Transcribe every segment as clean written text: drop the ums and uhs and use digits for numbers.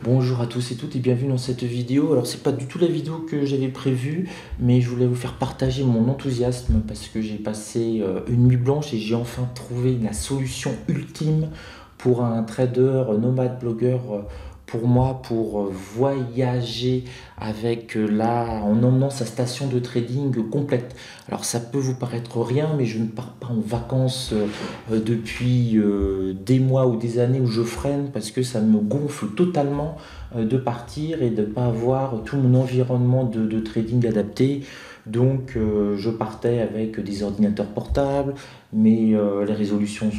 Bonjour à tous et toutes et bienvenue dans cette vidéo. Alors c'est pas du tout la vidéo que j'avais prévue, mais je voulais vous faire partager mon enthousiasme parce que j'ai passé une nuit blanche et j'ai enfin trouvé la solution ultime pour un trader nomade blogueur pour moi pour voyager avec en emmenant sa station de trading complète. Alors ça peut vous paraître rien, mais je ne pars pas en vacances depuis des mois ou des années où je freine parce que ça me gonfle totalement de partir et de ne pas avoir tout mon environnement de trading adapté. Donc je partais avec des ordinateurs portables, mais les résolutions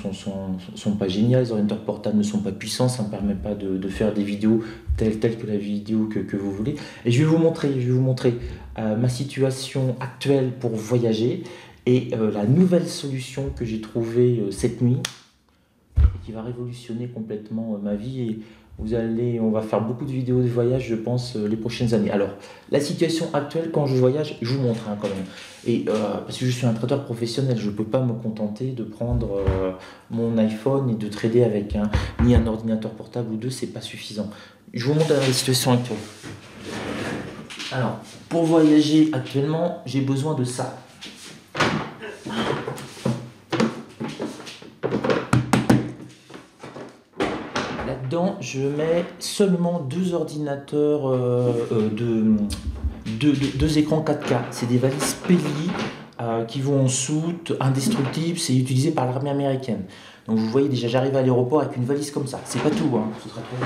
sont pas géniales, les ordinateurs portables ne sont pas puissants, ça ne me permet pas de faire des vidéos telles que la vidéo que vous voulez. Et je vais vous montrer ma situation actuelle pour voyager et la nouvelle solution que j'ai trouvée cette nuit et qui va révolutionner complètement ma vie. Et on va faire beaucoup de vidéos de voyage, je pense, les prochaines années. Alors, la situation actuelle quand je voyage, je vous montre quand même. Et parce que je suis un trader professionnel, je ne peux pas me contenter de prendre mon iPhone et de trader avec ni un ordinateur portable ou deux, c'est pas suffisant. Je vous montre la situation actuelle. Alors, pour voyager actuellement, j'ai besoin de ça. Là-dedans, je mets seulement deux ordinateurs, deux écrans 4K. C'est des valises Peli qui vont en soute, indestructibles. C'est utilisé par l'armée américaine. Donc vous voyez déjà, j'arrive à l'aéroport avec une valise comme ça. C'est pas tout, hein. Ce sera trop.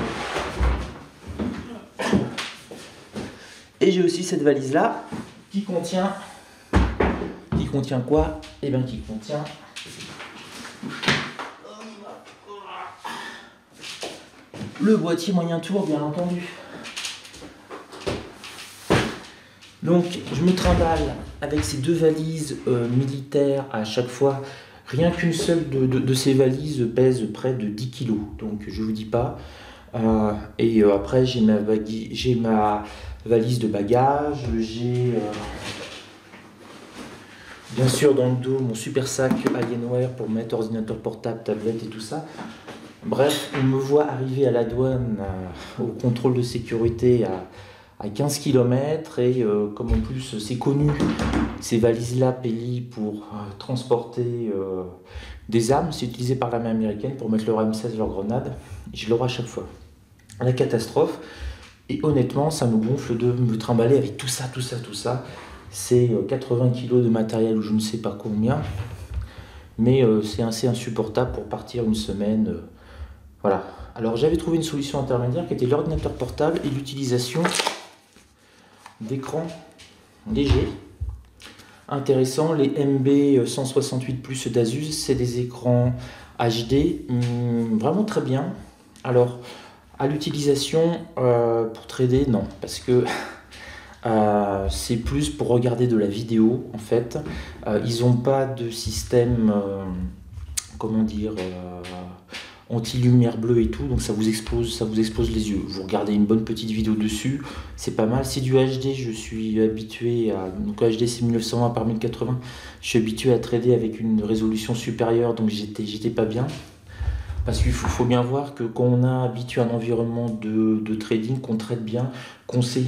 Et j'ai aussi cette valise-là qui contient quoi? Eh bien, qui contient le boîtier moyen tour, bien entendu. Donc, je me trimballe avec ces deux valises militaires à chaque fois. Rien qu'une seule de ces valises pèse près de 10 kg. Donc, je ne vous dis pas. Après, j'ai ma valise de bagages. J'ai bien sûr dans le dos mon super sac Alienware pour mettre ordinateur portable, tablette et tout ça. Bref, on me voit arriver à la douane, au contrôle de sécurité à 15 km et comme en plus c'est connu, ces valises-là Peli pour transporter des armes, c'est utilisé par l'armée américaine pour mettre leur M16, leurs grenades, je l'aurai à chaque fois. La catastrophe, et honnêtement ça me gonfle de me trimballer avec tout ça. C'est 80 kg de matériel ou je ne sais pas combien, mais c'est assez insupportable pour partir une semaine. Voilà. Alors j'avais trouvé une solution intermédiaire qui était l'ordinateur portable et l'utilisation d'écrans légers, intéressants. Les MB 168 Plus d'Asus, c'est des écrans HD, vraiment très bien. Alors à l'utilisation pour trader, non, parce que c'est plus pour regarder de la vidéo en fait. Ils n'ont pas de système, comment dire, anti-lumière bleue et tout, donc ça vous expose les yeux. Vous regardez une bonne petite vidéo dessus, c'est pas mal. C'est du HD, je suis habitué à... Donc HD c'est 1920 par 1080, je suis habitué à trader avec une résolution supérieure, donc j'étais pas bien. Parce qu'il faut bien voir que quand on a habitué à un environnement de trading, qu'on trade bien, qu'on sait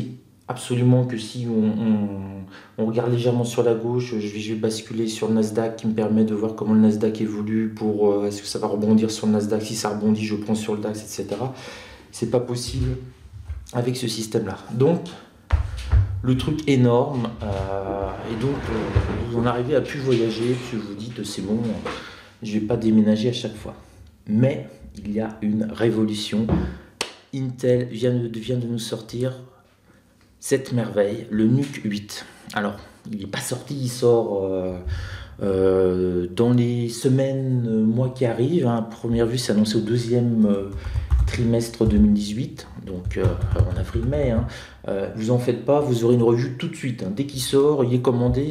absolument que si on regarde légèrement sur la gauche, je vais basculer sur le Nasdaq qui me permet de voir comment le Nasdaq évolue pour est-ce que ça va rebondir sur le Nasdaq, si ça rebondit je prends sur le DAX, etc. C'est pas possible avec ce système-là. Donc le truc énorme et donc vous en arrivez à plus voyager, puis vous dites c'est bon, je vais pas déménager à chaque fois. Mais il y a une révolution. Intel vient de nous sortir cette merveille, le NUC 8. Alors, il n'est pas sorti, il sort dans les semaines, mois qui arrivent. À première vue, c'est annoncé au deuxième trimestre 2018, donc en avril-mai. Vous en faites pas, vous aurez une revue tout de suite. Dès qu'il sort, il est commandé.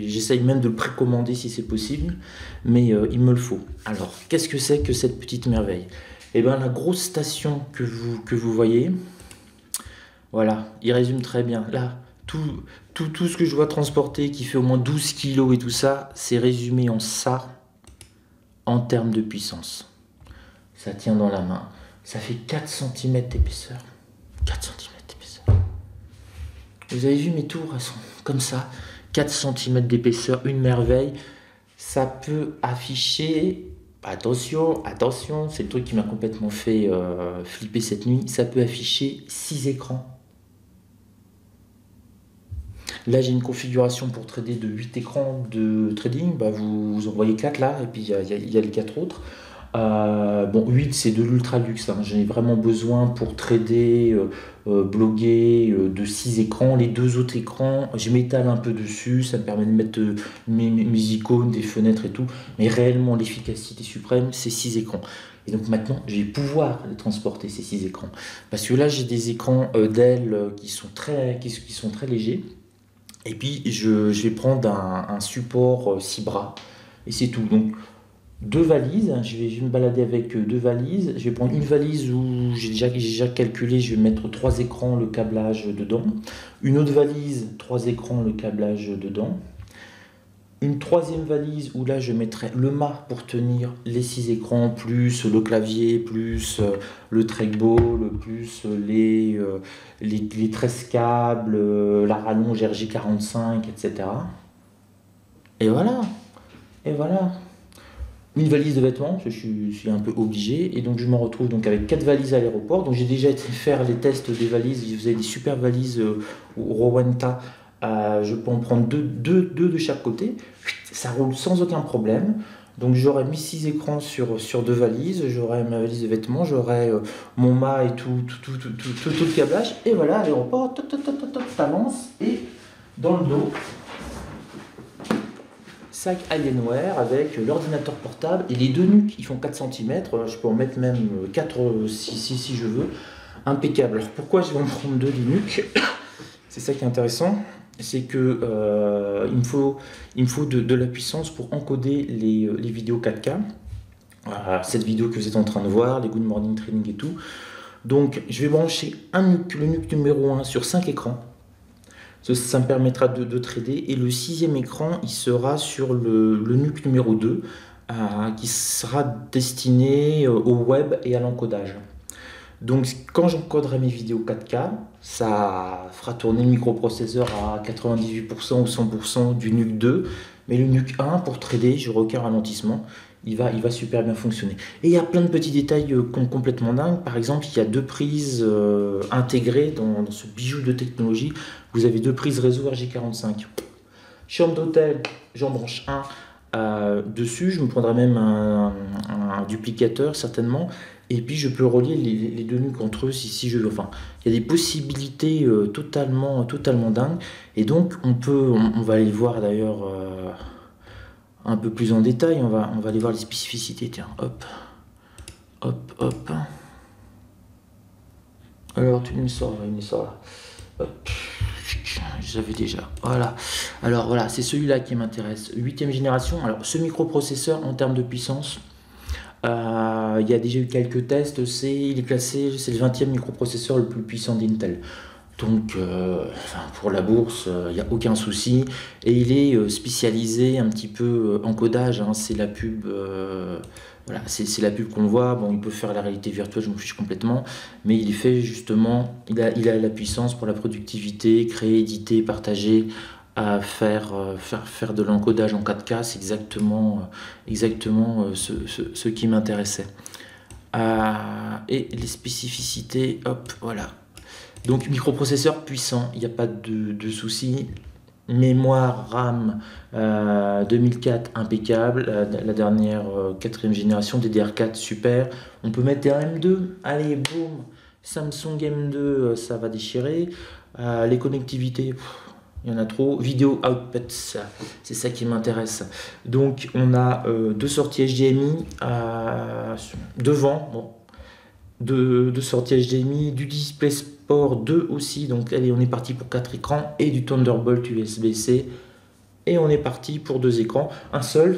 J'essaye même de le précommander si c'est possible, mais il me le faut. Alors, qu'est-ce que c'est que cette petite merveille? Eh bien, la grosse station que vous voyez, voilà, il résume très bien. Là, tout ce que je dois transporter qui fait au moins 12 kg et tout ça, c'est résumé en ça, en termes de puissance. Ça tient dans la main. Ça fait 4 cm d'épaisseur. 4 cm d'épaisseur. Vous avez vu mes tours, elles sont comme ça. 4 cm d'épaisseur, une merveille. Ça peut afficher... Attention, attention, c'est le truc qui m'a complètement fait flipper cette nuit. Ça peut afficher 6 écrans. Là, j'ai une configuration pour trader de 8 écrans de trading. Bah, vous en voyez 4 là, et puis il y a les 4 autres. Bon, 8 c'est de l'ultra luxe, hein. J'en ai vraiment besoin pour trader, bloguer, de 6 écrans. Les 2 autres écrans, je m'étale un peu dessus, ça me permet de mettre mes icônes, des fenêtres et tout. Mais réellement, l'efficacité suprême, c'est 6 écrans. Et donc maintenant, je vais pouvoir les transporter, ces 6 écrans. Parce que là, j'ai des écrans Dell qui sont très légers. Et puis, je vais prendre un support 6 bras. Et c'est tout. Donc, 2 valises, je vais me balader avec 2 valises. Je vais prendre une valise où j'ai déjà calculé, je vais mettre 3 écrans, le câblage dedans. Une autre valise, 3 écrans, le câblage dedans. Une troisième valise où là je mettrai le mât pour tenir les 6 écrans, plus le clavier, plus le trackball, plus les 13 câbles, la rallonge RJ45, etc. Et voilà. Et voilà. Une valise de vêtements, je suis un peu obligé, et donc je me retrouve donc avec 4 valises à l'aéroport. Donc j'ai déjà été faire les tests des valises, ils faisaient des super valises au Rowenta, je peux en prendre deux de chaque côté, ça roule sans aucun problème. Donc j'aurais mis 6 écrans sur 2 valises, j'aurais ma valise de vêtements, j'aurais mon mât et tout le câblage, et voilà, à l'aéroport, t'avances, et dans le dos, sac Alienware avec l'ordinateur portable et les 2 nuques, ils font 4 cm, je peux en mettre même 4 si je veux, impeccable. Alors pourquoi je vais en prendre 2 des nuques? C'est ça qui est intéressant, c'est que il me faut de la puissance pour encoder les vidéos 4K, cette vidéo que vous êtes en train de voir, les Good Morning Training et tout. Donc je vais brancher le nuque numéro 1 sur 5 écrans. Ça me permettra de trader. Et le 6e écran, il sera sur le NUC numéro 2, qui sera destiné au web et à l'encodage. Donc quand j'encoderai mes vidéos 4K, ça fera tourner le microprocesseur à 98% ou 100% du NUC 2. Mais le NUC 1, pour trader, j'aurai aucun ralentissement. Il va super bien fonctionner. Et il y a plein de petits détails complètement dingues. Par exemple, il y a 2 prises intégrées dans ce bijou de technologie. Vous avez 2 prises réseau RJ45. Chambre d'hôtel, j'en branche un dessus. Je me prendrai même un duplicateur certainement. Et puis je peux relier les 2 nuques entre eux si je veux. Enfin, il y a des possibilités totalement dingues. Et donc on va aller voir d'ailleurs un peu plus en détail, on va aller voir les spécificités, tiens, hop, hop, hop. Alors, tu me sors là, hop, j'avais déjà, voilà. Alors voilà, c'est celui-là qui m'intéresse, 8e génération. Alors, ce microprocesseur, en termes de puissance, il y a déjà eu quelques tests, il est classé, c'est le 20e microprocesseur le plus puissant d'Intel. Donc, pour la bourse, il n'y a aucun souci. Et il est spécialisé un petit peu encodage, hein, c'est la pub, voilà, c'est la pub qu'on voit. Bon, il peut faire la réalité virtuelle, je m'en fiche complètement. Mais il est fait justement, il a la puissance pour la productivité, créer, éditer, partager, à faire de l'encodage en 4K. C'est exactement ce qui m'intéressait. Et les spécificités, hop, voilà. Donc microprocesseur puissant, il n'y a pas de souci. Mémoire RAM 2004 impeccable, la dernière 4e génération DDR4 super. On peut mettre des M2, allez boum, Samsung M2 ça va déchirer. Les connectivités, il y en a trop. Vidéo output, c'est ça qui m'intéresse. Donc on a 2 sorties HDMI devant, bon, 2 sorties HDMI, du DisplayPort 2 aussi, donc allez, on est parti pour 4 écrans, et du Thunderbolt USB-C, et on est parti pour 2 écrans. Un seul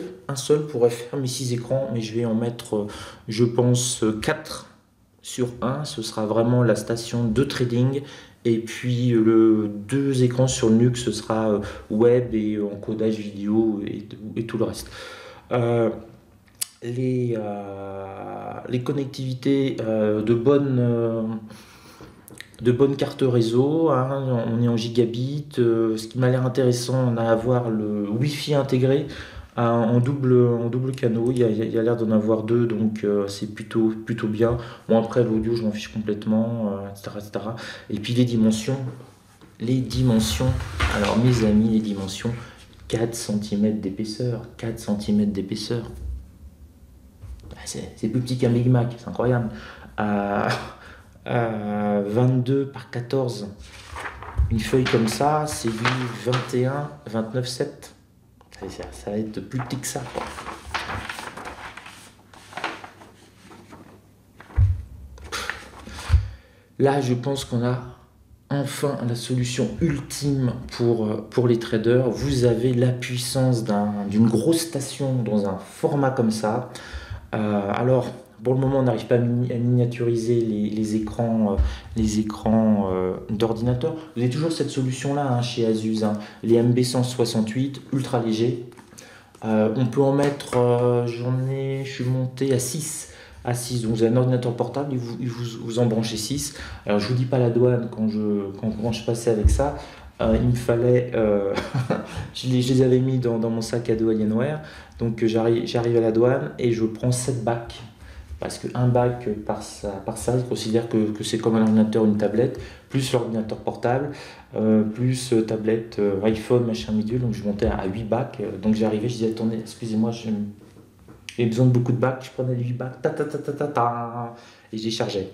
pourrait faire mes 6 écrans, mais je vais en mettre, je pense, 4 sur 1, ce sera vraiment la station de trading, et puis 2 écrans sur le NUC, ce sera web et encodage vidéo et tout le reste. les connectivités de bonnes cartes réseau, hein, on est en gigabit. Ce qui m'a l'air intéressant, on a à avoir le Wi-Fi intégré en double canaux. Il y a l'air d'en avoir deux, donc c'est plutôt bien. Bon, après, l'audio, je m'en fiche complètement, etc., etc. Et puis les dimensions, alors mes amis, les dimensions, 4 cm d'épaisseur, 4 cm d'épaisseur. C'est plus petit qu'un Big Mac, c'est incroyable. Euh, 22 par 14, une feuille comme ça, c'est du 21, 29,7. Ça va être plus petit que ça, quoi. Là, je pense qu'on a enfin la solution ultime pour les traders. Vous avez la puissance d'une grosse station dans un format comme ça. Alors, pour le moment, on n'arrive pas à miniaturiser les écrans, d'ordinateur. Vous avez toujours cette solution-là, hein, chez Asus, hein, les MB168, ultra légers. On peut en mettre, je suis monté à 6. Donc vous avez un ordinateur portable, vous en branchez 6. Alors je vous dis pas la douane quand je passais avec ça. Il me fallait, je les avais mis dans mon sac à dos Alienware. Donc j'arrive à la douane et je prends 7 bacs. Parce qu'un bac par ça, je considère que c'est comme un ordinateur ou une tablette, plus l'ordinateur portable, plus tablette, iPhone, machin bidule. Donc je montais à 8 bacs. Donc j'arrivais, je disais attendez, excusez-moi, j'ai besoin de beaucoup de bacs. Je prenais les 8 bacs, et je les chargeais.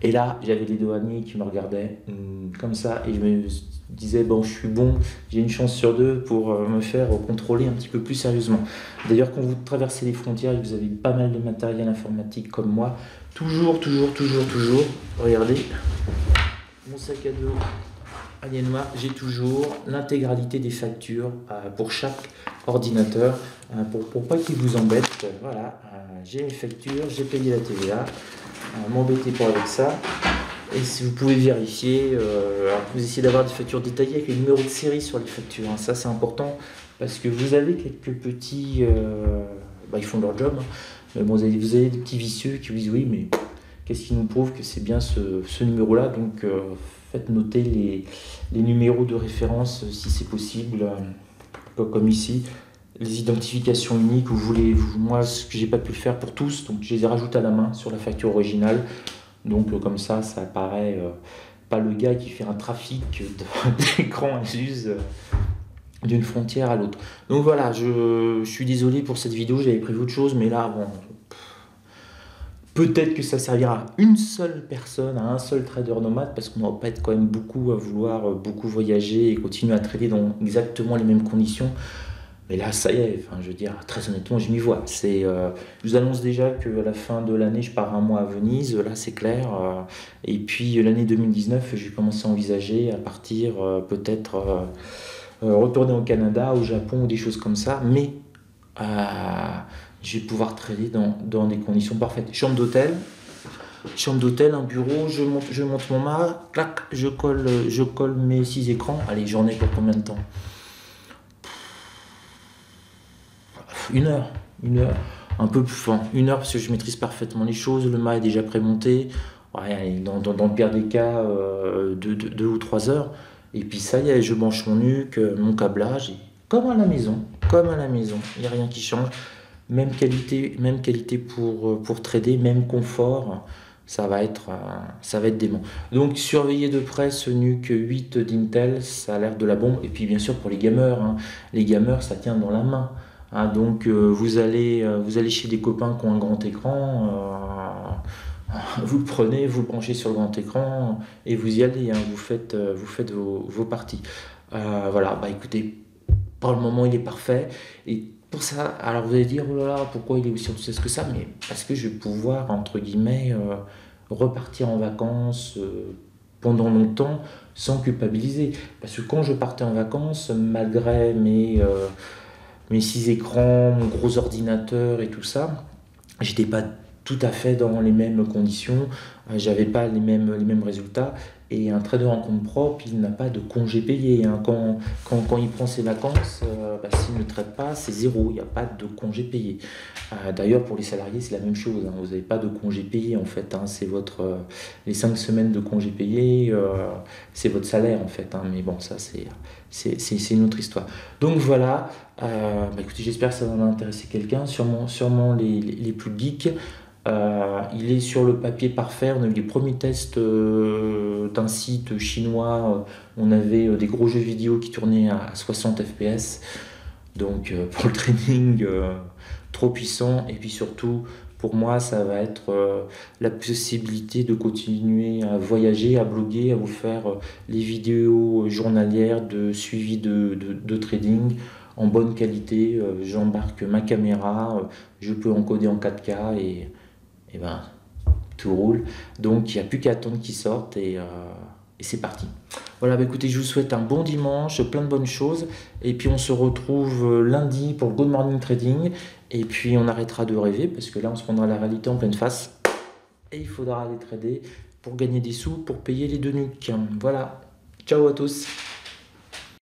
Et là, j'avais les douaniers qui me regardaient comme ça, et je me disais, bon, je suis bon, j'ai une chance sur deux pour me faire contrôler un petit peu plus sérieusement. D'ailleurs, quand vous traversez les frontières et que vous avez pas mal de matériel informatique comme moi, toujours, regardez, mon sac à dos Alienware, j'ai toujours l'intégralité des factures pour chaque ordinateur, pour pas qu'ils vous embêtent. Voilà, j'ai mes factures, j'ai payé la TVA. M'embêtez pas avec ça. Et si vous pouvez vérifier, vous essayez d'avoir des factures détaillées avec les numéros de série sur les factures, hein. Ça c'est important parce que vous avez quelques petits, ils font leur job, hein. Mais bon, vous avez des petits vicieux qui vous disent oui, mais qu'est-ce qui nous prouve que c'est bien ce numéro-là? Donc faites noter les numéros de référence si c'est possible, comme ici. Les identifications uniques, moi ce que j'ai pas pu le faire pour tous, donc je les ai rajoutés à la main sur la facture originale. Donc comme ça apparaît pas le gars qui fait un trafic d'écran Asus d'une frontière à l'autre. Donc voilà, je suis désolé pour cette vidéo, j'avais prévu autre chose, mais là, bon, peut-être que ça servira à une seule personne, à un seul trader nomade, parce qu'on ne va pas être quand même beaucoup à vouloir beaucoup voyager et continuer à trader dans exactement les mêmes conditions. Mais là, ça y est, enfin, je veux dire, très honnêtement, je m'y vois. Je vous annonce déjà qu'à la fin de l'année, je pars un mois à Venise, là c'est clair. Et puis l'année 2019, j'ai commencé à envisager à partir peut-être retourner au Canada, au Japon ou des choses comme ça. Mais je vais pouvoir trader dans des conditions parfaites. Chambre d'hôtel, un bureau, je monte mon mât, clac, je colle mes 6 écrans. Allez, j'en ai pour combien de temps? Une heure, un peu plus, enfin, une heure parce que je maîtrise parfaitement les choses, le mât est déjà prémonté, ouais, allez, dans le pire des cas, 2 ou 3 heures, et puis ça y est, je branche mon nuque, mon câblage, et comme à la maison, il n'y a rien qui change, même qualité pour trader, même confort, ça va être dément. Donc surveillez de près ce NUC 8 d'Intel, ça a l'air de la bombe, et puis bien sûr pour les gamers, hein, ça tient dans la main. Donc vous allez chez des copains qui ont un grand écran, vous le prenez, vous le branchez sur le grand écran et vous y allez, hein, vous faites vos parties. Voilà, écoutez, pour le moment il est parfait. Et pour ça, alors vous allez dire, oh là là, pourquoi il est aussi enthousiaste que ça? Mais parce que je vais pouvoir, entre guillemets, repartir en vacances pendant longtemps sans culpabiliser. Parce que quand je partais en vacances, malgré mes 6 écrans, mon gros ordinateur et tout ça, j'étais pas tout à fait dans les mêmes conditions. j'avais pas les mêmes résultats. Et un trader en compte propre, il n'a pas de congé payé, hein. Quand il prend ses vacances, s'il ne trade pas, c'est zéro, il n'y a pas de congé payé. D'ailleurs, pour les salariés, c'est la même chose, hein. Vous n'avez pas de congé payé en fait, hein. C'est les 5 semaines de congé payé, c'est votre salaire en fait, hein. Mais bon, ça c'est une autre histoire. Donc voilà, écoutez, j'espère que ça va intéresser quelqu'un, sûrement les plus geeks. Il est sur le papier parfait. On a eu les premiers tests d'un site chinois. On avait des gros jeux vidéo qui tournaient à 60 fps. Donc pour le training, trop puissant. Et puis surtout, pour moi, ça va être la possibilité de continuer à voyager, à bloguer, à vous faire les vidéos journalières de suivi de trading en bonne qualité. J'embarque ma caméra, je peux encoder en 4K et ben tout roule. Donc il n'y a plus qu'à attendre qu'ils sortent et c'est parti. Voilà, écoutez, je vous souhaite un bon dimanche, plein de bonnes choses. Et puis on se retrouve lundi pour le Good Morning Trading. Et puis on arrêtera de rêver parce que là on se prendra la réalité en pleine face. Et il faudra aller trader pour gagner des sous, pour payer les deux nuques. Voilà, ciao à tous.